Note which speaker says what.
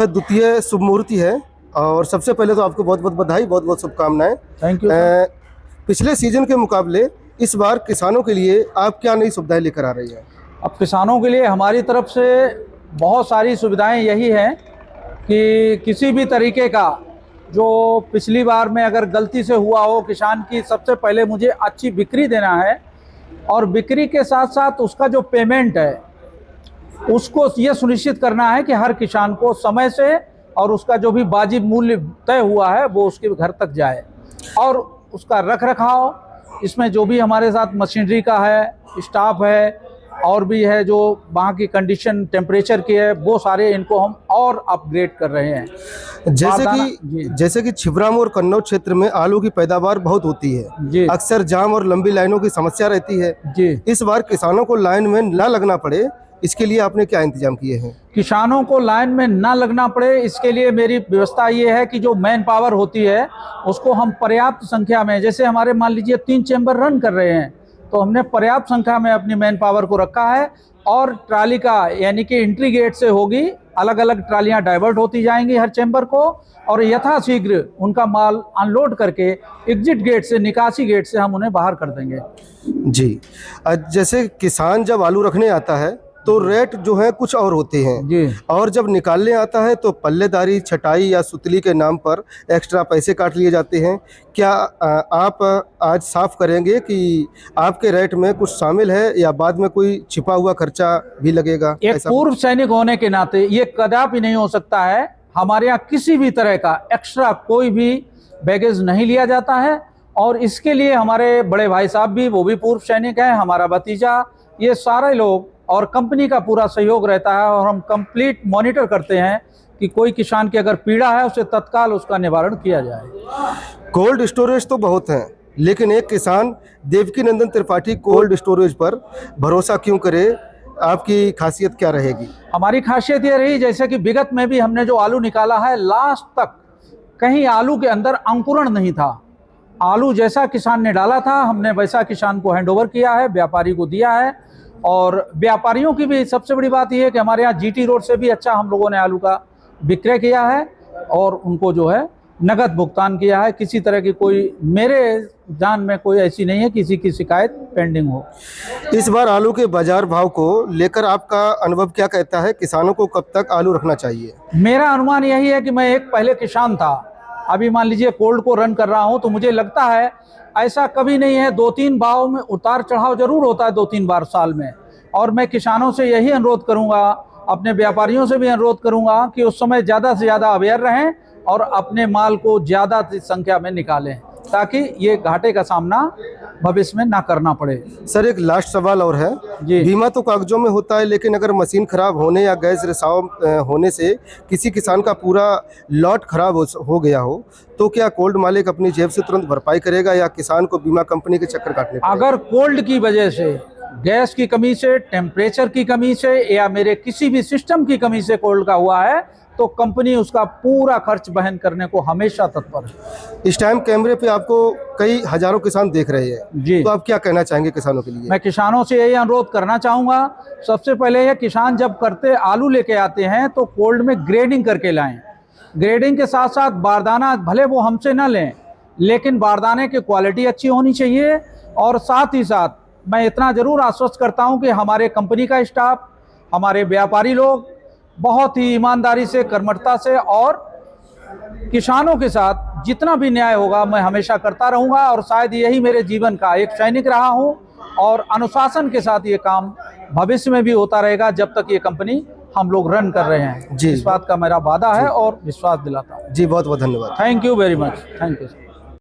Speaker 1: द्वितीय शुभ मुहूर्त है और सबसे पहले तो आपको बहुत बहुत बधाई, बहुत बहुत शुभकामनाएं।
Speaker 2: Thank you.
Speaker 1: पिछले सीजन के मुकाबले इस बार किसानों के लिए आप क्या नई सुविधाएं लेकर आ रही हैं?
Speaker 2: अब किसानों के लिए हमारी तरफ से बहुत सारी सुविधाएं यही हैं कि किसी भी तरीके का जो पिछली बार में अगर गलती से हुआ हो किसान की, सबसे पहले मुझे अच्छी बिक्री देना है और बिक्री के साथ साथ उसका जो पेमेंट है उसको ये सुनिश्चित करना है कि हर किसान को समय से और उसका जो भी वाजिब मूल्य तय हुआ है वो उसके घर तक जाए। और उसका रख रखाव, इसमें जो भी हमारे साथ मशीनरी का है, स्टाफ है और भी है, जो वहाँ की कंडीशन टेम्परेचर की है, वो सारे इनको हम और अपग्रेड कर रहे हैं।
Speaker 1: जैसे कि छिबरामऊ और कन्नौज क्षेत्र में आलू की पैदावार बहुत होती है, अक्सर जाम और लंबी लाइनों की समस्या रहती है जी। इस बार किसानों को लाइन में ना लगना पड़े, इसके लिए आपने क्या इंतजाम किए हैं?
Speaker 2: किसानों को लाइन में ना लगना पड़े इसके लिए मेरी व्यवस्था ये है कि जो मैन पावर होती है उसको हम पर्याप्त संख्या में, जैसे हमारे मान लीजिए 3 चैम्बर रन कर रहे हैं तो हमने पर्याप्त संख्या में अपनी मैन पावर को रखा है। और ट्राली का यानी कि एंट्री गेट से होगी, अलग अलग ट्रालियां डाइवर्ट होती जाएंगी हर चैम्बर को और यथाशीघ्र उनका माल अनलोड करके एग्जिट गेट से, निकासी गेट से हम उन्हें बाहर कर देंगे
Speaker 1: जी। जैसे किसान जब आलू रखने आता है तो रेट जो है कुछ और होते हैं जी। और जब निकालने आता है तो पल्लेदारी, छटाई या सुतली के नाम पर एक्स्ट्रा पैसे काट लिए जाते हैं। क्या आप आज साफ करेंगे कि आपके रेट में कुछ शामिल है या बाद में कोई छिपा हुआ खर्चा भी लगेगा?
Speaker 2: एक पूर्व सैनिक होने के नाते ये कदापि नहीं हो सकता है। हमारे यहाँ किसी भी तरह का एक्स्ट्रा कोई भी बैगेज नहीं लिया जाता है और इसके लिए हमारे बड़े भाई साहब भी, वो भी पूर्व सैनिक हैं, हमारा भतीजा, ये सारे लोग और कंपनी का पूरा सहयोग रहता है और हम कंप्लीट मॉनिटर करते हैं कि कोई किसान की अगर पीड़ा है उसे तत्काल उसका निवारण किया जाए।
Speaker 1: कोल्ड स्टोरेज तो बहुत हैं, लेकिन एक किसान देवकीनंदन त्रिपाठी कोल्ड स्टोरेज पर भरोसा क्यों करे? आपकी खासियत क्या रहेगी?
Speaker 2: हमारी खासियत ये रही, जैसे कि विगत में भी हमने जो आलू निकाला है, लास्ट तक कहीं आलू के अंदर अंकुरण नहीं था। आलू जैसा किसान ने डाला था हमने वैसा किसान को हैंडओवर किया है, व्यापारी को दिया है। और व्यापारियों की भी सबसे बड़ी बात यह है कि हमारे यहाँ जीटी रोड से भी अच्छा हम लोगों ने आलू का विक्रय किया है और उनको जो है नगद भुगतान किया है। किसी तरह की कोई, मेरे जान में कोई ऐसी नहीं है किसी की शिकायत पेंडिंग हो।
Speaker 1: इस बार आलू के बाजार भाव को लेकर आपका अनुभव क्या कहता है? किसानों को कब तक आलू रखना चाहिए?
Speaker 2: मेरा अनुमान यही है कि मैं एक पहले किसान था, अभी मान लीजिए कोल्ड को रन कर रहा हूँ, तो मुझे लगता है ऐसा कभी नहीं है। 2-3 भाव में उतार चढ़ाव जरूर होता है 2-3 बार साल में, और मैं किसानों से यही अनुरोध करूंगा, अपने व्यापारियों से भी अनुरोध करूंगा कि उस समय ज़्यादा से ज़्यादा अवेयर रहें और अपने माल को ज़्यादा संख्या में निकालें ताकि ये घाटे का सामना भविष्य में ना करना पड़े।
Speaker 1: सर, एक लास्ट सवाल और है जी। बीमा तो कागजों में होता है, लेकिन अगर मशीन खराब होने या गैस रिसाव होने से किसी किसान का पूरा लॉट खराब हो गया हो तो क्या कोल्ड मालिक अपनी जेब से तुरंत भरपाई करेगा या किसान को बीमा कंपनी के चक्कर काटने पड़ेगा?
Speaker 2: अगर कोल्ड की वजह से, गैस की कमी से, टेम्परेचर की कमी से या मेरे किसी भी सिस्टम की कमी से कोल्ड का हुआ है तो कंपनी उसका पूरा खर्च वहन करने को हमेशा तत्पर है।
Speaker 1: इस टाइम कैमरे पे आपको कई हजारों किसान देख रहे हैं जी, तो आप क्या कहना चाहेंगे किसानों के लिए?
Speaker 2: मैं किसानों से यही अनुरोध करना चाहूँगा, सबसे पहले ये किसान जब आलू लेके आते हैं तो कोल्ड में ग्रेडिंग करके लाएं। ग्रेडिंग के साथ साथ बारदाना भले वो हमसे ना लें, लेकिन बारदाने की क्वालिटी अच्छी होनी चाहिए। और साथ ही साथ मैं इतना ज़रूर आश्वस्त करता हूँ कि हमारे कंपनी का स्टाफ, हमारे व्यापारी लोग बहुत ही ईमानदारी से, कर्मठता से और किसानों के साथ जितना भी न्याय होगा मैं हमेशा करता रहूँगा। और शायद यही मेरे जीवन का एक सैनिक रहा हूँ और अनुशासन के साथ ये काम भविष्य में भी होता रहेगा जब तक ये कंपनी हम लोग रन कर रहे हैं जी। इस बात का मेरा वादा है और विश्वास दिलाता हूँ जी। बहुत बहुत धन्यवाद।
Speaker 1: Thank you very much. Thank you.